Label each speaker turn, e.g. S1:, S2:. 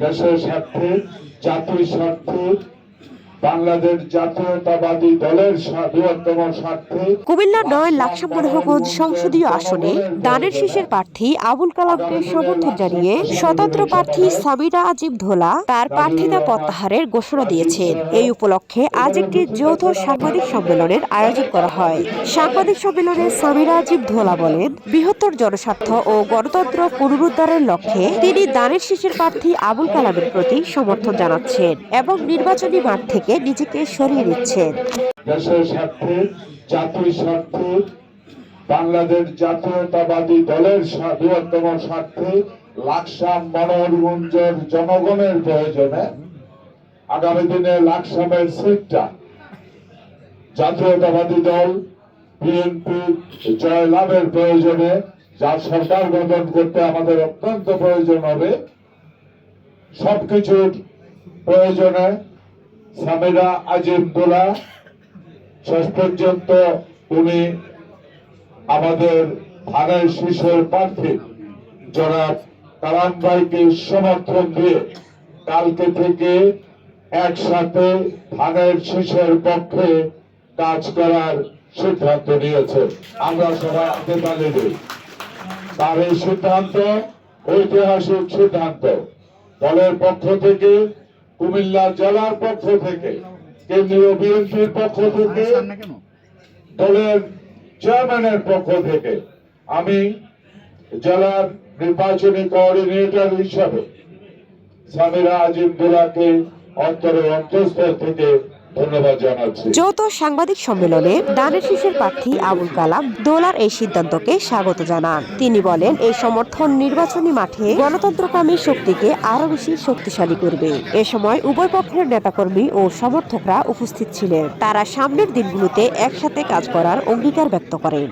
S1: দেশের স্বার্থে, জাতির স্বার্থে, বাংলাদেশ জাতীয়তাবাদী দলের বৃহত্তম স্বার্থে।
S2: কুমিল্লার ৯ লাকসাম মনোহরগঞ্জ সংসদীয় আসনে দানের শীষের প্রার্থী আবুল কালামকে সমর্থন জানিয়ে স্বতন্ত্র প্রার্থী সামিরা আজিম ধোলা তার প্রার্থিতা প্রত্যাহারের ঘোষণা দিয়েছেন। এই উপলক্ষে আজ একটি যৌথ সাংবাদিক সম্মেলনের আয়োজন করা হয়। সাংবাদিক সম্মেলনে সামিরা আজিম ধোলা বলেন, বৃহত্তর জনস্বার্থ ও গণতন্ত্র পুনরুদ্ধারের লক্ষ্যে তিনি দানের শীষের প্রার্থী আবুল কালামের প্রতি সমর্থন জানাচ্ছেন এবং নির্বাচনী মাঠ থেকে নিজেকে সরিয়ে নিচ্ছেন।
S1: দেশের স্বার্থে, জাতির স্বার্থে, বাংলাদেশ জাতীয়তাবাদী দলের বৃহত্তম স্বার্থে, লাকসাম মনোহরগঞ্জের জনগণের প্রয়োজনে আগামী দিনে লাকসামের সিটটা জাতীয়তাবাদী দল বিএনপি জয়লাভের প্রয়োজনে, যার সরকার গঠন করতে আমাদের অত্যন্ত প্রয়োজন হবে, সবকিছুর প্রয়োজনে সামিরা আজিম ধোলা শেষ পর্যন্ত উনি আমাদের ধানের শীষের প্রার্থী জনাব কালাম ভাইকে সমর্থন দিয়ে কালকে থেকে একসাথে ধানের শীষের পক্ষে কাজ করার সিদ্ধান্ত নিয়েছে। আমরা সবাই হাতে তালি দিই। তার এই সিদ্ধান্ত ঐতিহাসিক সিদ্ধান্ত। দলের পক্ষ থেকে, কুমিল্লা জেলার পক্ষ থেকে, কেন্দ্রীয় বিএনপির পক্ষ থেকে, দলের চেয়ারম্যানের পক্ষ থেকে আমি জেলার নির্বাচনী কোঅর্ডিনেটর হিসাবে সামিরা আজিম ধোলাকে অন্তরের অন্তঃস্থল থেকে ধন্যবাদ জানাচ্ছি।
S2: যৌথ সাংবাদিক সম্মেলনে দানের শীষের প্রার্থী আবুল কালাম দোলার এই সিদ্ধান্তকে স্বাগত জানান। তিনি বলেন, এই সমর্থন নির্বাচনী মাঠে গণতন্ত্রকামী শক্তিকে আরো বেশি শক্তিশালী করবে। এ সময় উভয় পক্ষের নেতাকর্মী ও সমর্থকরা উপস্থিত ছিলেন। তারা সামনের দিনগুলোতে একসাথে কাজ করার অঙ্গীকার ব্যক্ত করেন।